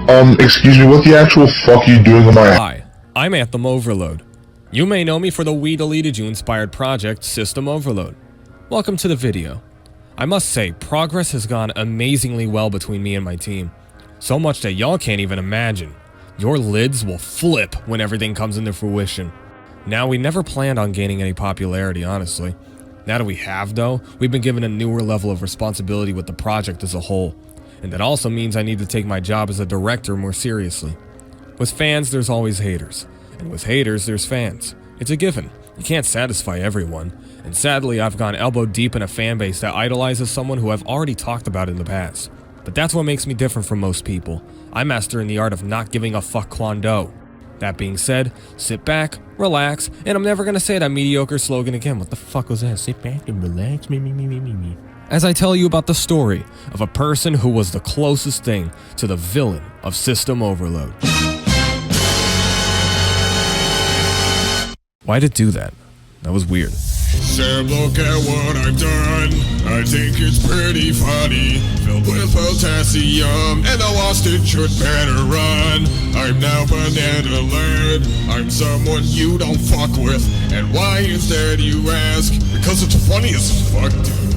Excuse me, what the actual fuck are you doing on my— Hi, I'm Anthem Overload. You may know me for the We Deleted You inspired project, System Overload. Welcome to the video. I must say, progress has gone amazingly well between me and my team. So much that y'all can't even imagine. Your lids will flip when everything comes into fruition. Now, we never planned on gaining any popularity, honestly. Now that we have, though, we've been given a newer level of responsibility with the project as a whole. And that also means I need to take my job as a director more seriously. With fans, there's always haters. And with haters, there's fans. It's a given. You can't satisfy everyone. And sadly, I've gone elbow deep in a fan base that idolizes someone who I've already talked about in the past. But that's what makes me different from most people. I master in the art of not giving a fuck kwando. That being said, sit back, relax, and I'm never gonna say that mediocre slogan again. What the fuck was that? Sit back and relax, me. As I tell you about the story of a person who was the closest thing to the villain of System Overload. Why'd it do that? That was weird. Sam, look at what I've done. I think it's pretty funny. Filled with potassium, and the lost it should better run. I'm now banana land. I'm someone you don't fuck with. And why is that, you ask? Because it's funny as fuck, dude.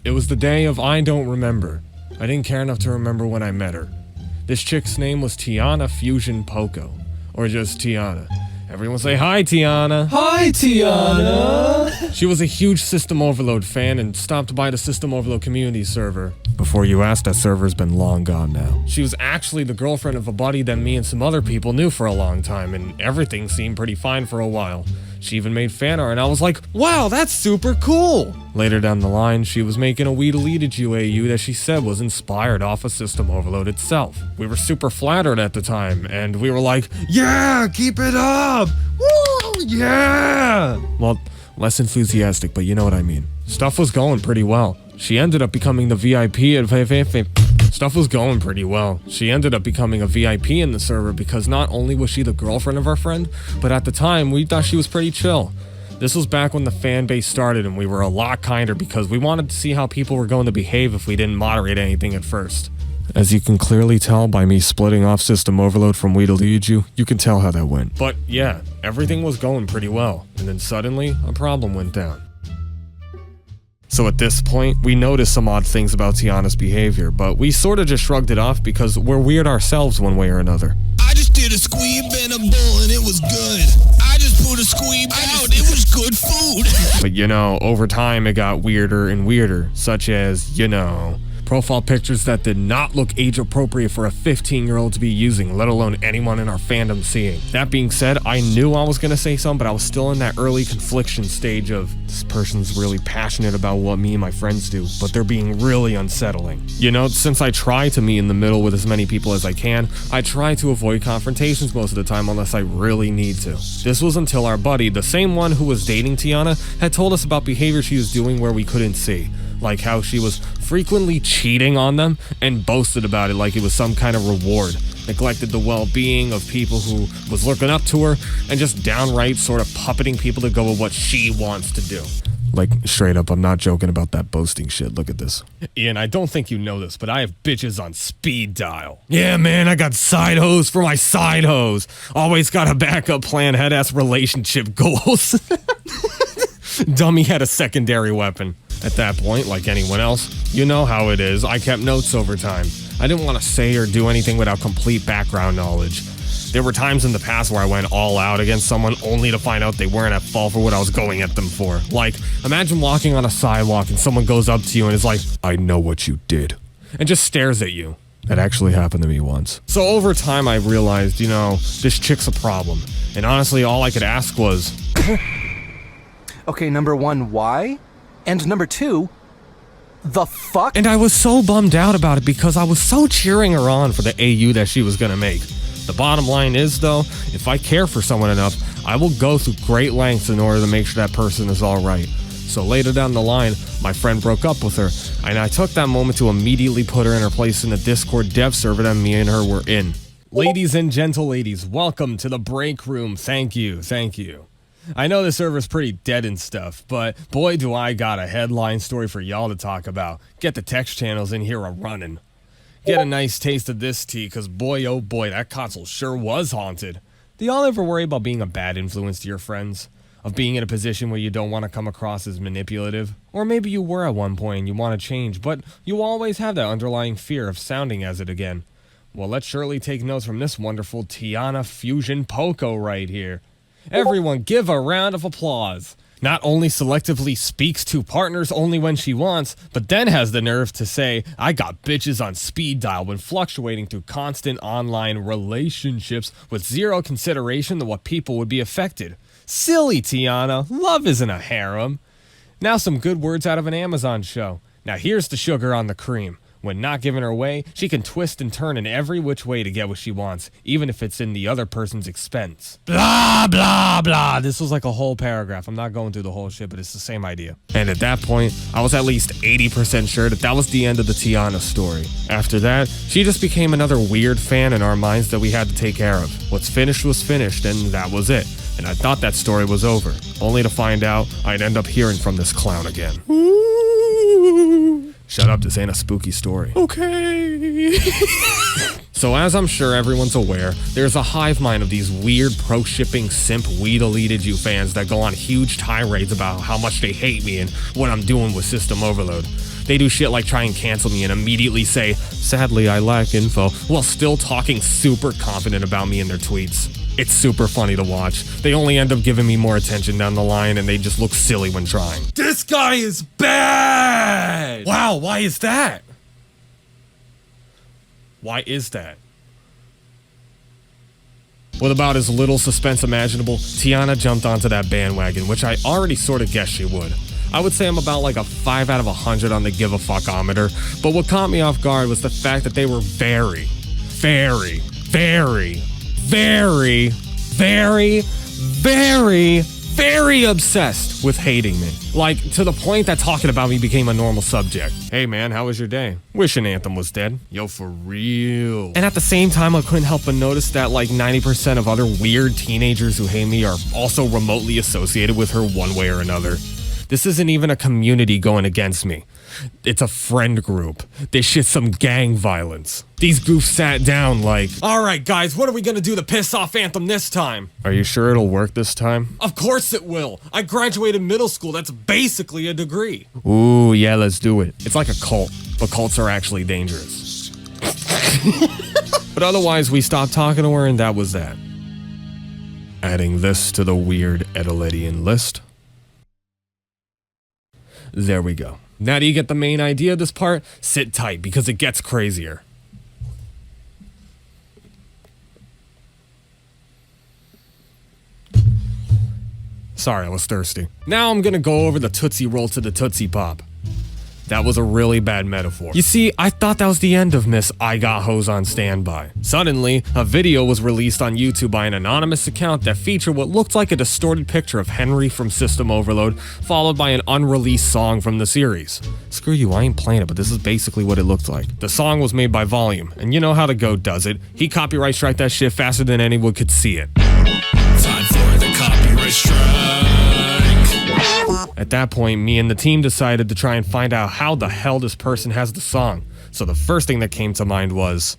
It was the day of I don't remember. I didn't care enough to remember when I met her. This chick's name was Tiana Fusion Poco. Or just Tiana. Everyone say hi, Tiana. Hi, Tiana. She was a huge System Overload fan and stopped by the System Overload community server. Before you asked, that server's been long gone now. She was actually the girlfriend of a buddy that me and some other people knew for a long time, and everything seemed pretty fine for a while. She even made fan art, and I was like, wow, that's super cool! Later down the line, she was making a We Deleted You AU that she said was inspired off of System Overload itself. We were super flattered at the time, and we were like, yeah, keep it up! Woo, yeah! Well, less enthusiastic, but you know what I mean. Stuff was going pretty well. She ended up becoming the VIP at Stuff was going pretty well. She ended up becoming a VIP in the server because not only was she the girlfriend of our friend, but at the time, we thought she was pretty chill. This was back when the fan base started and we were a lot kinder because we wanted to see how people were going to behave if we didn't moderate anything at first. As you can clearly tell by me splitting off System Overload from We Deleted You, you can tell how that went. But yeah, everything was going pretty well, and then suddenly, a problem went down. So at this point, we noticed some odd things about Tiana's behavior, but we sort of just shrugged it off because we're weird ourselves one way or another. I just did a squeeb and a bull and it was good. I just put a squeeb out, it was good food. But you know, over time it got weirder and weirder, such as, you know, profile pictures that did not look age appropriate for a 15-year-old to be using, let alone anyone in our fandom seeing. That being said, I knew I was gonna say something, but I was still in that early confliction stage of, this person's really passionate about what me and my friends do, but they're being really unsettling. You know, since I try to meet in the middle with as many people as I can, I try to avoid confrontations most of the time unless I really need to. This was until our buddy, the same one who was dating Tiana, had told us about behavior she was doing where we couldn't see. Like how she was frequently cheating on them and boasted about it like it was some kind of reward, neglected the well-being of people who was looking up to her, and just downright sort of puppeting people to go with what she wants to do. Like, straight up, I'm not joking about that boasting shit. Look at this. Ian, I don't think you know this, but I have bitches on speed dial. Yeah, man, I got side hoes for my side hoes. Always got a backup plan, head-ass relationship goals. Dummy had a secondary weapon. At that point, like anyone else, you know how it is. I kept notes over time. I didn't want to say or do anything without complete background knowledge. There were times in the past where I went all out against someone only to find out they weren't at fault for what I was going at them for. Like, imagine walking on a sidewalk and someone goes up to you and is like, I know what you did, and just stares at you. That actually happened to me once. So over time, I realized, you know, this chick's a problem. And honestly, all I could ask was... Okay, number one, why? And number two, the fuck? And I was so bummed out about it because I was so cheering her on for the AU that she was gonna make. The bottom line is, though, if I care for someone enough, I will go through great lengths in order to make sure that person is alright. So later down the line, my friend broke up with her, and I took that moment to immediately put her in her place in the Discord dev server that me and her were in. Ladies and gentle ladies, welcome to the break room. Thank you, thank you. I know the server's pretty dead and stuff, but boy do I got a headline story for y'all to talk about. Get the text channels in here a-running. Get a nice taste of this tea, cause boy oh boy, that console sure was haunted. Do y'all ever worry about being a bad influence to your friends? Of being in a position where you don't want to come across as manipulative? Or maybe you were at one point and you want to change, but you always have that underlying fear of sounding as it again. Well, let's surely take notes from this wonderful Tiana Fusion Poco right here. Everyone give a round of applause. Not only selectively speaks to partners only when she wants, but then has the nerve to say, I got bitches on speed dial when fluctuating through constant online relationships with zero consideration to what people would be affected. Silly Tiana, love isn't a harem. Now some good words out of an Amazon show. Now here's the sugar on the cream. When not giving her way, she can twist and turn in every which way to get what she wants, even if it's in the other person's expense. Blah, blah, blah. This was like a whole paragraph. I'm not going through the whole shit, but it's the same idea. And at that point, I was at least 80% sure that was the end of the Tiana story. After that, she just became another weird fan in our minds that we had to take care of. What's finished was finished, and that was it. And I thought that story was over, only to find out I'd end up hearing from this clown again. Shut up, this ain't a spooky story. Okay. So as I'm sure everyone's aware, there's a hive mind of these weird pro-shipping simp we deleted you fans that go on huge tirades about how much they hate me and what I'm doing with System Overload. They do shit like try and cancel me and immediately say, sadly I lack info, while still talking super confident about me in their tweets. It's super funny to watch. They only end up giving me more attention down the line and they just look silly when trying. This guy is bad! Wow, why is that? Why is that? With about as little suspense imaginable, Tiana jumped onto that bandwagon, which I already sort of guessed she would. I would say I'm about like a 5 out of 100 on the give a fuckometer, but what caught me off guard was the fact that they were very, very, obsessed with hating me. Like, to the point that talking about me became a normal subject. Hey man, how was your day? Wishing Anthem was dead. Yo, for real. And at the same time, I couldn't help but notice that like 90% of other weird teenagers who hate me are also remotely associated with her one way or another. This isn't even a community going against me. It's a friend group. This shit's some gang violence. These goofs sat down like, alright guys, what are we gonna do to piss off Anthem this time? Are you sure it'll work this time? Of course it will. I graduated middle school. That's basically a degree. Ooh, yeah, let's do it. It's like a cult, but cults are actually dangerous. But otherwise, we stopped talking to her and that was that. Adding this to the weird Edeletian list. There we go. Now do you get the main idea of this part? Sit tight because it gets crazier. Sorry, I was thirsty. Now I'm gonna go over the Tootsie Roll to the Tootsie Pop. That was a really bad metaphor. You see, I thought that was the end of Miss I Got Hoes on Standby. Suddenly, a video was released on YouTube by an anonymous account that featured what looked like a distorted picture of Henry from System Overload, followed by an unreleased song from the series. Screw you, I ain't playing it, but this is basically what it looked like. The song was made by Volume, and you know how the GOAT does it. He copyright striked that shit faster than anyone could see it. Time for the copyright strike. At that point, me and the team decided to try and find out how the hell this person has the song. So the first thing that came to mind was,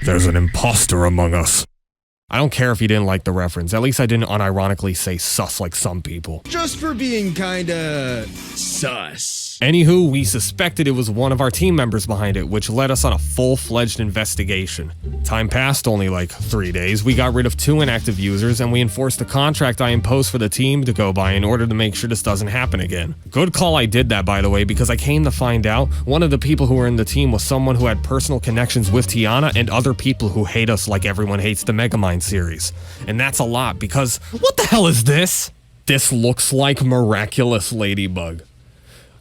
there's an imposter among us. I don't care if you didn't like the reference. At least I didn't unironically say sus like some people. Just for being kinda sus. Anywho, we suspected it was one of our team members behind it, which led us on a full-fledged investigation. Time passed only like 3 days. We got rid of 2 inactive users and we enforced the contract I imposed for the team to go by in order to make sure this doesn't happen again. Good call I did that, by the way, because I came to find out one of the people who were in the team was someone who had personal connections with Tiana and other people who hate us like everyone hates the Megamind series. And that's a lot because what the hell is this? This looks like Miraculous Ladybug.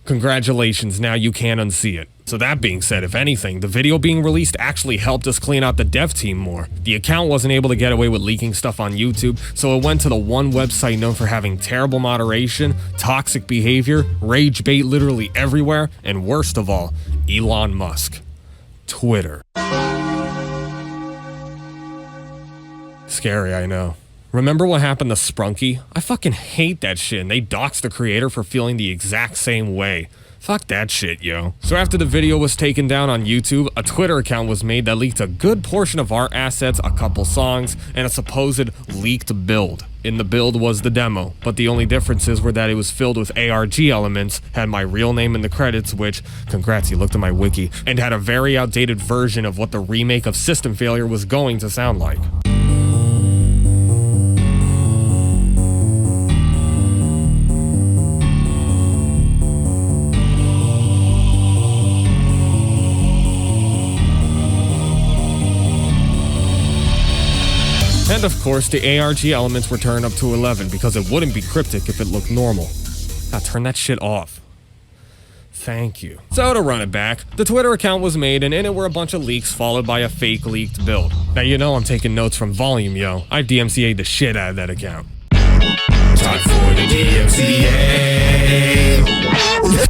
Congratulations, now you can't unsee it. So that being said, if anything, the video being released actually helped us clean out the dev team more. The account wasn't able to get away with leaking stuff on YouTube, so it went to the one website known for having terrible moderation, toxic behavior, rage bait literally everywhere, and worst of all, Elon Musk. Twitter. Scary, I know. Remember what happened to Sprunky? I fucking hate that shit, and they doxed the creator for feeling the exact same way. Fuck that shit, yo. So after the video was taken down on YouTube, a Twitter account was made that leaked a good portion of our assets, a couple songs, and a supposed leaked build. In the build was the demo, but the only differences were that it was filled with ARG elements, had my real name in the credits, which, congrats, you looked at my wiki, and had a very outdated version of what the remake of System Failure was going to sound like. And of course, the ARG elements were turned up to 11 because it wouldn't be cryptic if it looked normal. God, turn that shit off. Thank you. So to run it back, the Twitter account was made and in it were a bunch of leaks followed by a fake leaked build. Now you know I'm taking notes from volume, yo. I DMCA'd the shit out of that account. Time for the DMCA.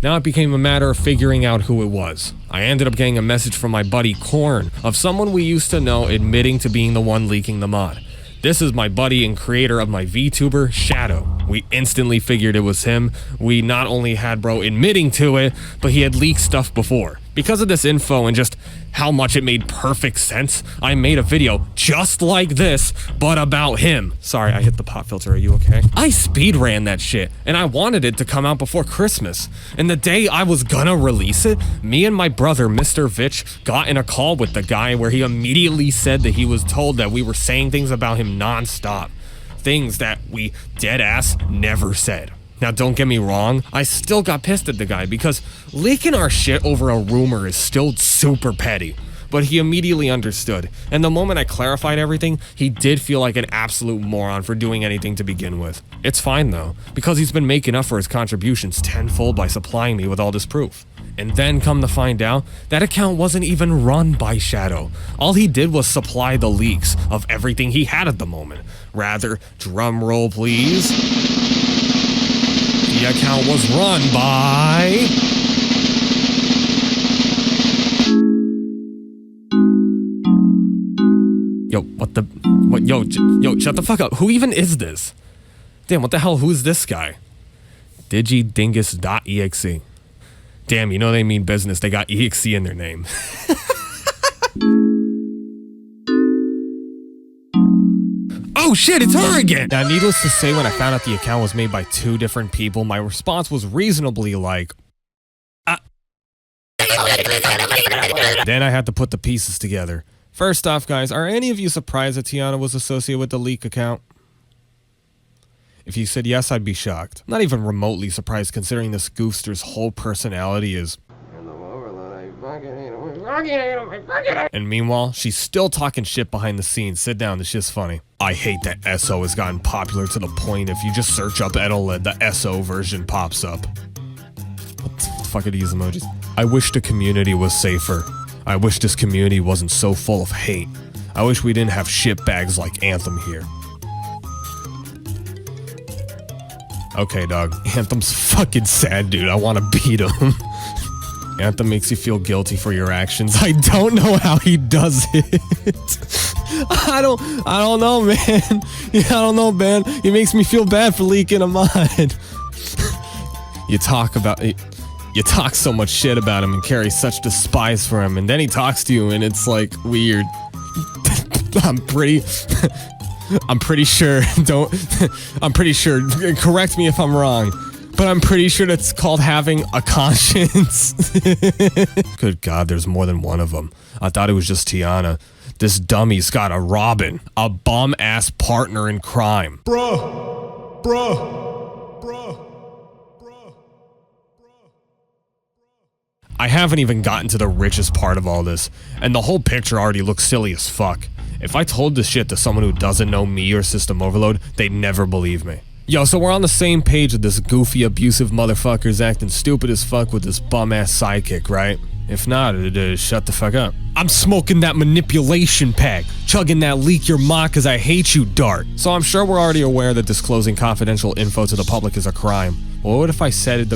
Now it became a matter of figuring out who it was. I ended up getting a message from my buddy Korn of someone we used to know admitting to being the one leaking the mod. This is my buddy and creator of my VTuber, Shadow. We instantly figured it was him. We not only had bro admitting to it, but he had leaked stuff before. Because of this info and just how much it made perfect sense, I made a video just like this, but about him. Sorry, I hit the pop filter, are you okay? I speed ran that shit, and I wanted it to come out before Christmas. And the day I was gonna release it, me and my brother, Mr. Vitch, got in a call with the guy where he immediately said that he was told that we were saying things about him non-stop. Things that we dead-ass never said. Now, don't get me wrong, I still got pissed at the guy because leaking our shit over a rumor is still super petty. But he immediately understood, and the moment I clarified everything, he did feel like an absolute moron for doing anything to begin with. It's fine though, because he's been making up for his contributions tenfold by supplying me with all this proof. And then come to find out, that account wasn't even run by Shadow. All he did was supply the leaks of everything he had at the moment. Rather, drum roll please. The account was run by... Yo, what the... What? Yo, shut the fuck up. Who even is this? Damn, what the hell? Who's this guy? digidingus.exe. Damn, you know they mean business. They got EXE in their name. Oh shit, it's her again! Now, needless to say, when I found out the account was made by two different people, my response was reasonably like... Then I had to put the pieces together. First off, guys, are any of you surprised that Tiana was associated with the leak account? If you said yes, I'd be shocked. Not even remotely surprised considering this goofster's whole personality is... And meanwhile, she's still talking shit behind the scenes. Sit down, this shit's funny. I hate that SO has gotten popular to the point if you just search up Edeled, the SO version pops up. What the fuck are these emojis? I wish the community was safer. I wish this community wasn't so full of hate. I wish we didn't have shitbags like Anthem here. Okay, dog. Anthem's fucking sad, dude. I want to beat him. Anthem makes you feel guilty for your actions. I don't know how he does it. I don't know, man. Yeah, I don't know, man. He makes me feel bad for leaking a mod. You talk so much shit about him and carry such despise for him, and then he talks to you and it's like weird. I'm pretty sure, correct me if I'm wrong, but I'm pretty sure that's called having a conscience. Good God, there's more than one of them. I thought it was just Tiana. This dummy's got a Robin, a bum-ass partner in crime. Bruh. I haven't even gotten to the richest part of all this, and the whole picture already looks silly as fuck. If I told this shit to someone who doesn't know me or System Overload, they'd never believe me. Yo, so we're on the same page with this goofy, abusive motherfucker's acting stupid as fuck with this bum-ass sidekick, right? If not, shut the fuck up. I'm smoking that manipulation pack, chugging that leak your mod cause I hate you dart. So I'm sure we're already aware that disclosing confidential info to the public is a crime. Well, what if I said it?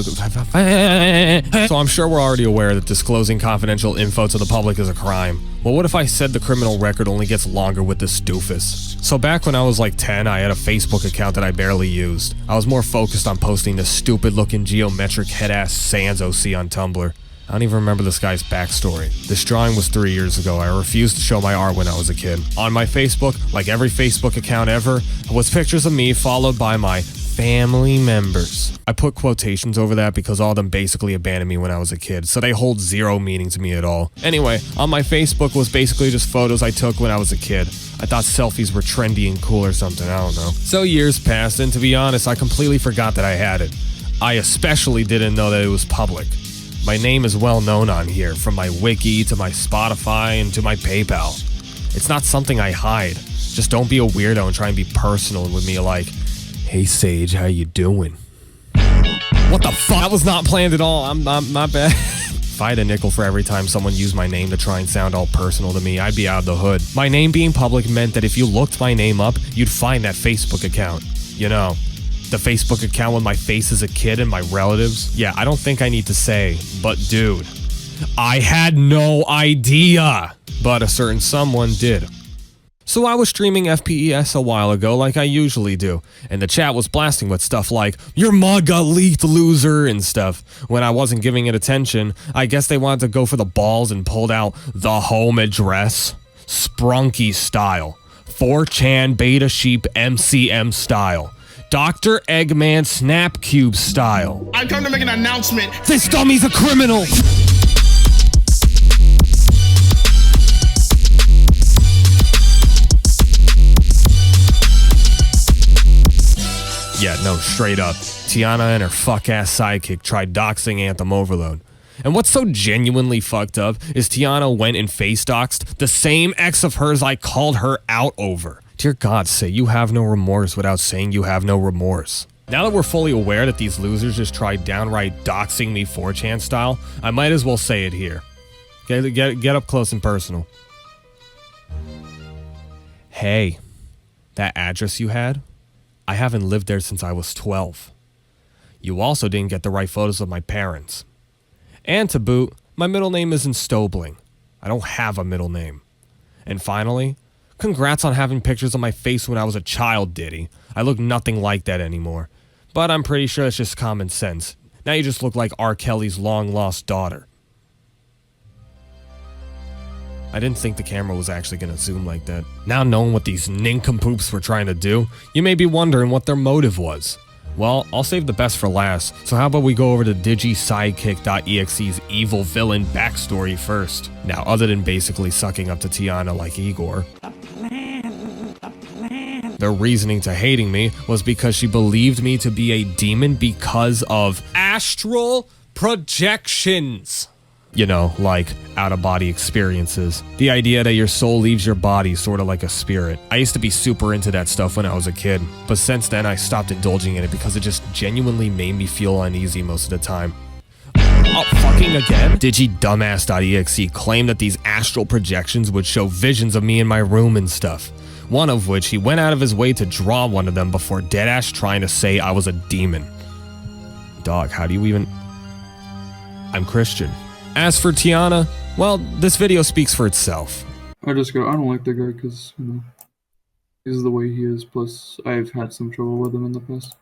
So I'm sure we're already aware that disclosing confidential info to the public is a crime. Well, what if I said the criminal record only gets longer with this doofus? So back when I was like 10, I had a Facebook account that I barely used. I was more focused on posting this stupid looking geometric head-ass sans OC on Tumblr. I don't even remember this guy's backstory. This drawing was 3 years ago. I refused to show my art when I was a kid. On my Facebook, like every Facebook account ever, was pictures of me followed by my family members. I put quotations over that because all of them basically abandoned me when I was a kid, so they hold zero meaning to me at all. Anyway, on my Facebook was basically just photos I took when I was a kid. I thought selfies were trendy and cool or something, I don't know. So years passed, and to be honest, I completely forgot that I had it. I especially didn't know that it was public. My name is well known on here, from my wiki to my Spotify and to my PayPal. It's not something I hide. Just don't be a weirdo and try and be personal with me like, "Hey Sage, how you doing?" What the fuck? That was not planned at all. I'm not bad. If I had a nickel for every time someone used my name to try and sound all personal to me, I'd be out of the hood. My name being public meant that if you looked my name up, you'd find that Facebook account. You know, the Facebook account with my face as a kid and my relatives. Yeah, I don't think I need to say, but dude, I had no idea. But a certain someone did. So I was streaming FPES a while ago like I usually do, and the chat was blasting with stuff like, "Your mod got leaked, loser," and stuff. When I wasn't giving it attention, I guess they wanted to go for the balls and pulled out the home address. Sprunky style. 4chan Beta Sheep MCM style. Dr. Eggman Snapcube style. I come to make an announcement. This dummy's a criminal! Yeah, no, straight up. Tiana and her fuck-ass sidekick tried doxing Anthem Overload. And what's so genuinely fucked up is Tiana went and face doxed the same ex of hers I called her out over. Dear God, say you have no remorse without saying you have no remorse. Now that we're fully aware that these losers just tried downright doxing me 4chan style, I might as well say it here. Get up close and personal. Hey, that address you had? I haven't lived there since I was 12. You also didn't get the right photos of my parents. And to boot, my middle name isn't Stobling. I don't have a middle name. And finally, congrats on having pictures of my face when I was a child, Diddy. I look nothing like that anymore. But I'm pretty sure it's just common sense. Now you just look like R. Kelly's long-lost daughter. I didn't think the camera was actually going to zoom like that. Now knowing what these nincompoops were trying to do, you may be wondering what their motive was. Well, I'll save the best for last, so how about we go over to digisidekick.exe's evil villain backstory first. Now, other than basically sucking up to Tiana like Igor, their reasoning to hating me was because she believed me to be a demon because of astral projections. You know, like out-of-body experiences. The idea that your soul leaves your body, sort of like a spirit. I used to be super into that stuff when I was a kid, but since then I stopped indulging in it because it just genuinely made me feel uneasy most of the time. Oh, fucking again? DigiDumbass.exe claimed that these astral projections would show visions of me in my room and stuff. One of which he went out of his way to draw one of them before deadass trying to say I was a demon. Dog, how do you even... I'm Christian. As for Tiana, well, this video speaks for itself. I don't like the guy because, you know, he's the way he is, plus I've had some trouble with him in the past.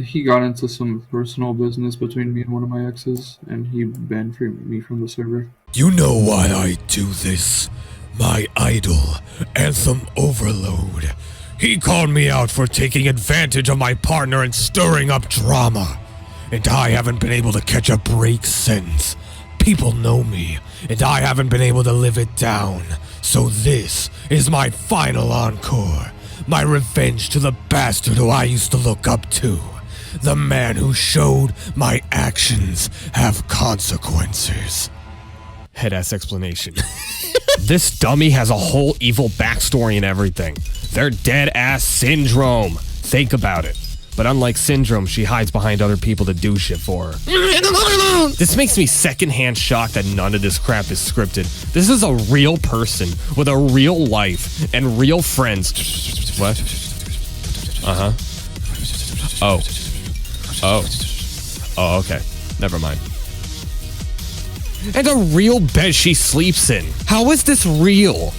He got into some personal business between me and one of my exes, and he banned me from the server. You know why I do this? My idol, Anthem Overload. He called me out for taking advantage of my partner and stirring up drama. And I haven't been able to catch a break since. People know me, and I haven't been able to live it down. So this is my final encore. My revenge to the bastard who I used to look up to. The man who showed my actions have consequences. Head-ass explanation. This dummy has a whole evil backstory and everything. They're dead-ass Syndrome. Think about it. But unlike Syndrome, she hides behind other people to do shit for her. This makes me secondhand shocked that none of this crap is scripted. This is a real person with a real life and real friends. What? Uh-huh. Oh. Oh, okay. Never mind. And a real bed she sleeps in. How is this real?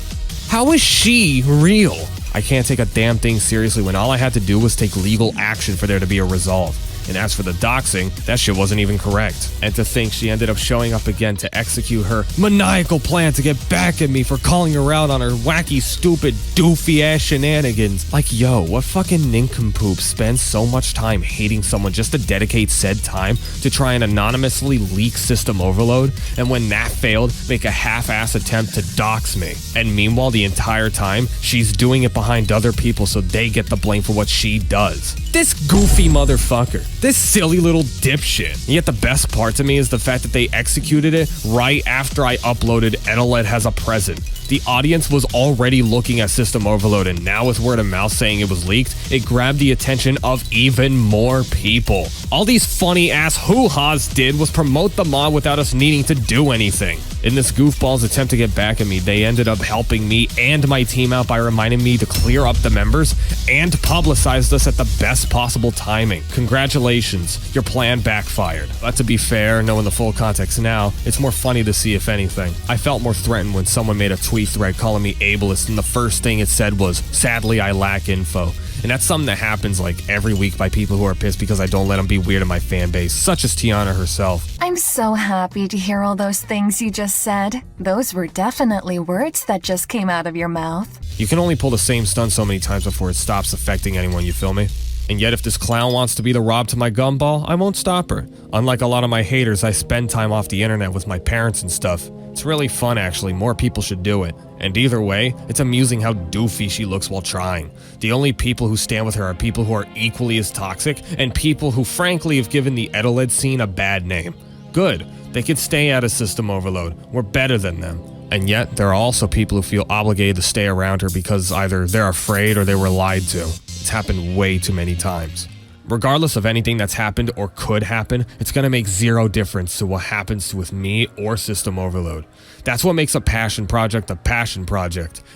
How is she real? I can't take a damn thing seriously when all I had to do was take legal action for there to be a resolve. And as for the doxing, that shit wasn't even correct. And to think she ended up showing up again to execute her maniacal plan to get back at me for calling her out on her wacky, stupid, doofy-ass shenanigans. Like, yo, what fucking nincompoop spends so much time hating someone just to dedicate said time to try and anonymously leak system overload, and when that failed, make a half-ass attempt to dox me? And meanwhile, the entire time, she's doing it behind other people so they get the blame for what she does. This goofy motherfucker. This silly little dipshit. And yet the best part to me is the fact that they executed it right after I uploaded Edeled has a present. The audience was already looking at System Overload, and now with word of mouth saying it was leaked, it grabbed the attention of even more people. All these funny ass hoo-has did was promote the mod without us needing to do anything. In this goofball's attempt to get back at me, they ended up helping me and my team out by reminding me to clear up the members and publicized us at the best possible timing. Congratulations, your plan backfired. But to be fair, knowing the full context now, it's more funny to see if anything. I felt more threatened when someone made a tweet thread calling me ableist, and the first thing it said was, "Sadly, I lack info." And that's something that happens like every week by people who are pissed because I don't let them be weird in my fan base, such as Tiana herself. I'm so happy to hear all those things you just said. Those were definitely words that just came out of your mouth. You can only pull the same stunt so many times before it stops affecting anyone, you feel me? And yet if this clown wants to be the Rob to my gumball, I won't stop her. Unlike a lot of my haters, I spend time off the internet with my parents and stuff. It's really fun actually, more people should do it. And either way, it's amusing how doofy she looks while trying. The only people who stand with her are people who are equally as toxic, and people who frankly have given the Edeled scene a bad name. Good, they could stay out of System Overload, we're better than them. And yet, there are also people who feel obligated to stay around her because either they're afraid or they were lied to. It's happened way too many times. Regardless of anything that's happened or could happen, it's gonna make zero difference to what happens with me or System Overload. That's what makes a passion project,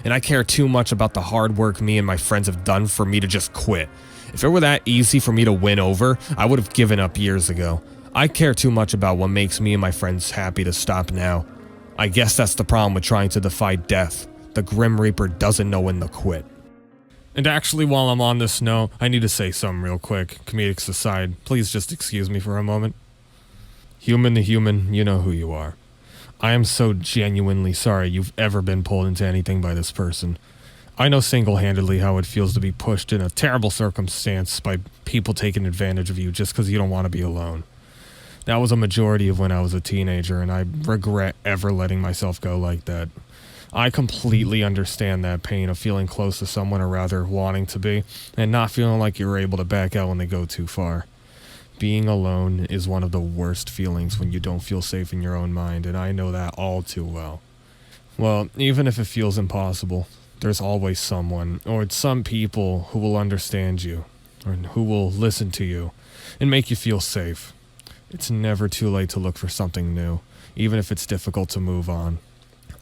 and I care too much about the hard work me and my friends have done for me to just quit. If it were that easy for me to win over, I would have given up years ago. I care too much about what makes me and my friends happy to stop now. I guess that's the problem with trying to defy death. The Grim Reaper doesn't know when to quit. And actually, while I'm on this note, I need to say something real quick. Comedics aside, please just excuse me for a moment. Human to human, you know who you are. I am so genuinely sorry you've ever been pulled into anything by this person. I know single-handedly how it feels to be pushed in a terrible circumstance by people taking advantage of you just because you don't want to be alone. That was a majority of when I was a teenager, and I regret ever letting myself go like that. I completely understand that pain of feeling close to someone, or rather wanting to be, and not feeling like you're able to back out when they go too far. Being alone is one of the worst feelings when you don't feel safe in your own mind, and I know that all too well. Well, even if it feels impossible, there's always someone, or some people, who will understand you, or who will listen to you, and make you feel safe. It's never too late to look for something new, even if it's difficult to move on.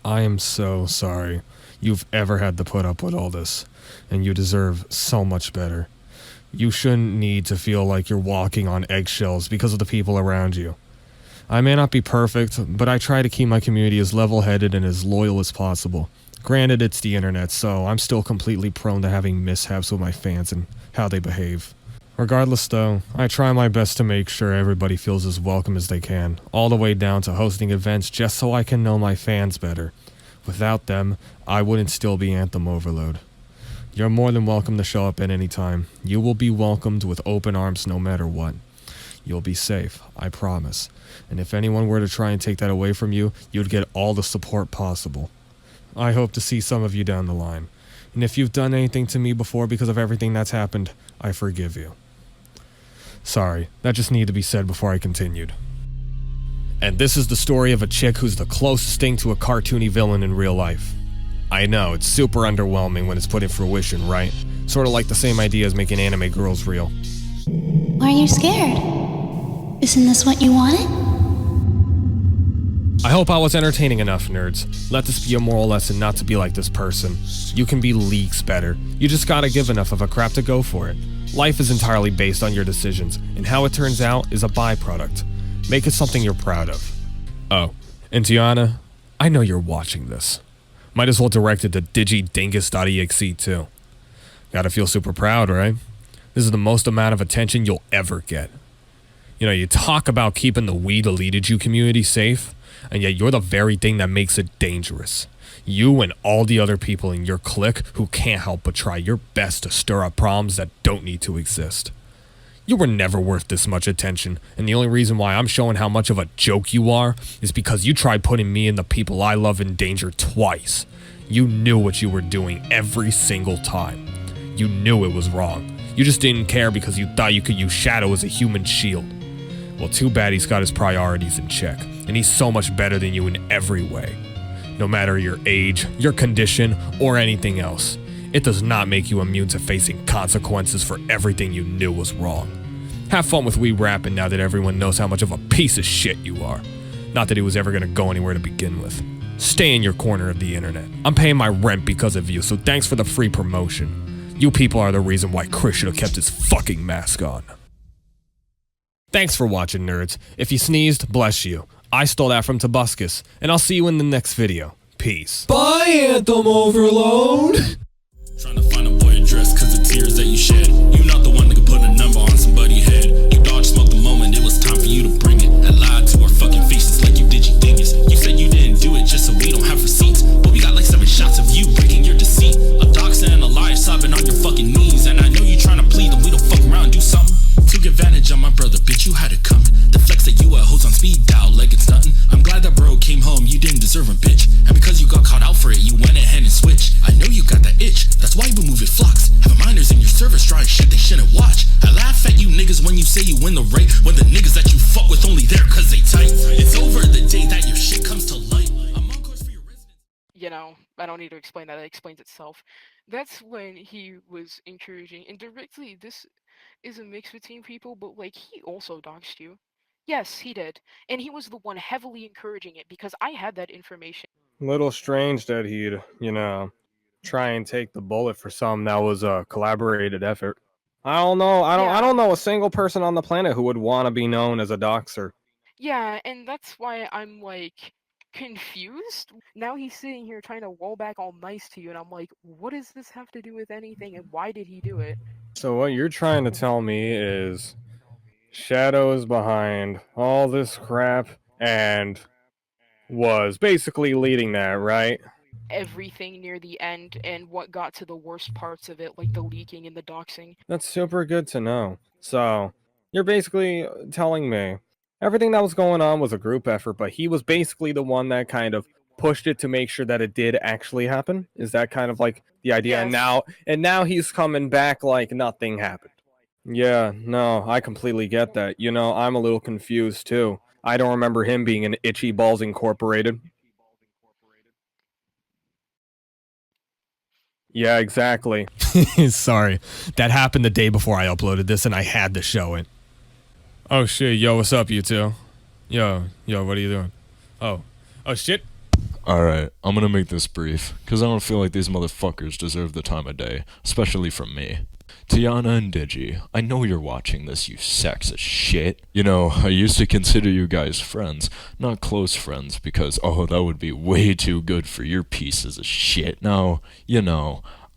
I am so sorry you've ever had to put up with all this, and you deserve so much better. You shouldn't need to feel like you're walking on eggshells because of the people around you. I may not be perfect, but I try to keep my community as level-headed and as loyal as possible. Granted, it's the internet, so I'm still completely prone to having mishaps with my fans and how they behave. Regardless though, I try my best to make sure everybody feels as welcome as they can, all the way down to hosting events just so I can know my fans better. Without them, I wouldn't still be Anthem Overload. You're more than welcome to show up at any time. You will be welcomed with open arms no matter what. You'll be safe, I promise. And if anyone were to try and take that away from you, you'd get all the support possible. I hope to see some of you down the line. And if you've done anything to me before because of everything that's happened, I forgive you. Sorry, that just needed to be said before I continued. And this is the story of a chick who's the closest thing to a cartoony villain in real life. I know, it's super underwhelming when it's put in fruition, right? Sort of like the same idea as making anime girls real. Why are you scared? Isn't this what you wanted? I hope I was entertaining enough, nerds. Let this be a moral lesson not to be like this person. You can be leagues better. You just gotta give enough of a crap to go for it. Life is entirely based on your decisions, and how it turns out is a byproduct. Make it something you're proud of. Oh, and Tiana, I know you're watching this. Might as well direct it to digidingus.exe too. Gotta feel super proud, right? This is the most amount of attention you'll ever get. You know, you talk about keeping the We Deleted You community safe, and yet you're the very thing that makes it dangerous. You and all the other people in your clique who can't help but try your best to stir up problems that don't need to exist. You were never worth this much attention, and the only reason why I'm showing how much of a joke you are is because you tried putting me and the people I love in danger twice. You knew what you were doing every single time. You knew it was wrong. You just didn't care because you thought you could use Shadow as a human shield. Well, too bad he's got his priorities in check, and he's so much better than you in every way. No matter your age, your condition, or anything else, it does not make you immune to facing consequences for everything you knew was wrong. Have fun with We Rappin' now that everyone knows how much of a piece of shit you are. Not that it was ever gonna go anywhere to begin with. Stay in your corner of the internet. I'm paying my rent because of you, so thanks for the free promotion. You people are the reason why Chris should have kept his fucking mask on. Thanks for watching, nerds. If you sneezed, bless you. I stole that from Tobuscus, and I'll see you in the next video. Peace. Bye, Anthem Overload! Trying to find a boy address cause the tears that you shed. You not the one that could put a number on somebody's head. You dodge smoked the moment it was time for you to bring it. And lied to our fucking faces like you did you dingus. You said you didn't do it just so we don't have receipts. But we got like 7 shots of you breaking your deceit. A doxing and a liar sobbing on your fucking knees. And I know you trying to plead that we don't fuck around and do something. Took advantage of my brother, bitch, you had it coming. The flex that you hoes on speed dial like it's nothing. I'm glad that bro came home, you didn't deserve a bitch. And because you got caught out for it, you went ahead and switched. I know you got that itch, that's why you been moving flocks. Having minors in your service trying shit they shouldn't watch. I laugh at you niggas when you say you win the race, when the niggas that you fuck with only there cause they tight. It's over the day that your shit comes to light. I'm on course for your residence. You know, I don't need to explain that, it explains itself. That's when he was encouraging, and directly, this is a mix between people, but like, he also doxed you. Yes, he did. And he was the one heavily encouraging it because I had that information. Little strange that he'd, try and take the bullet for something that was a collaborated effort. I don't know. I don't know a single person on the planet who would want to be known as a doxer. Yeah, and that's why I'm like confused. Now he's sitting here trying to wall back all nice to you, and I'm like, what does this have to do with anything, and why did he do it? So what you're trying to tell me is Shadow is behind all this crap and was basically leading that, right? Everything near the end and what got to the worst parts of it, like the leaking and the doxing. That's super good to know. So you're basically telling me everything that was going on was a group effort, but he was basically the one that kind of pushed it to make sure that it did actually happen? Is that kind of like the idea? Yes. And now he's coming back like nothing happened. Yeah, no, I completely get that. I'm a little confused too. I don't remember him being an Itchy Balls Incorporated. Yeah, exactly. Sorry. That happened the day before I uploaded this and I had to show it. Oh shit, yo, what's up, you two? Yo, what are you doing? Oh shit. Alright, I'm gonna make this brief, cause I don't feel like these motherfuckers deserve the time of day, especially from me. Tiana and Digi, I know you're watching this, you sacks of shit. I used to consider you guys friends, not close friends, because, that would be way too good for your pieces of shit. Now,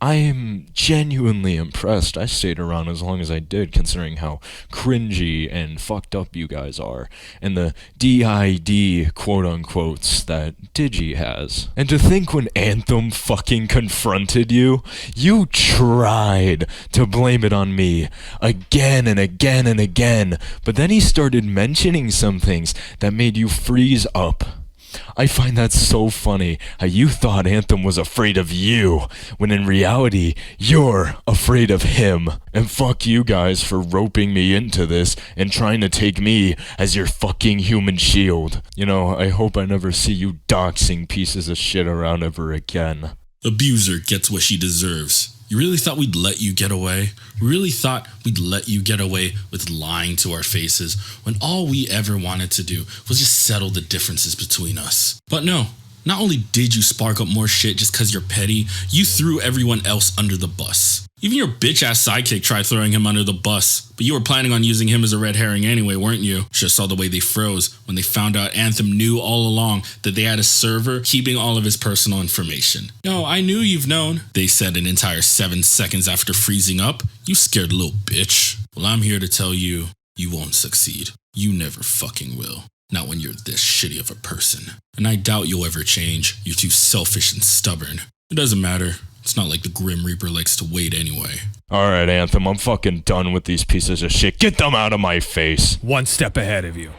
I'm genuinely impressed I stayed around as long as I did, considering how cringy and fucked up you guys are, and the DID quote-unquotes that Digi has. And to think when Anthem fucking confronted you, you tried to blame it on me again and again and again, but then he started mentioning some things that made you freeze up. I find that so funny, how you thought Anthem was afraid of you, when in reality, you're afraid of him. And fuck you guys for roping me into this and trying to take me as your fucking human shield. I hope I never see you doxing pieces of shit around ever again. Abuser gets what she deserves. You really thought we'd let you get away? We really thought we'd let you get away with lying to our faces when all we ever wanted to do was just settle the differences between us. But no, Not only did you spark up more shit just cause you're petty, you threw everyone else under the bus. Even your bitch-ass sidekick tried throwing him under the bus, but you were planning on using him as a red herring anyway, weren't you? Just saw the way they froze when they found out Anthem knew all along that they had a server keeping all of his personal information. No, I knew you've known, they said an entire 7 seconds after freezing up. You scared little bitch. Well, I'm here to tell you, you won't succeed. You never fucking will. Not when you're this shitty of a person. And I doubt you'll ever change. You're too selfish and stubborn. It doesn't matter. It's not like the Grim Reaper likes to wait anyway. Alright, Anthem, I'm fucking done with these pieces of shit. Get them out of my face. One step ahead of you.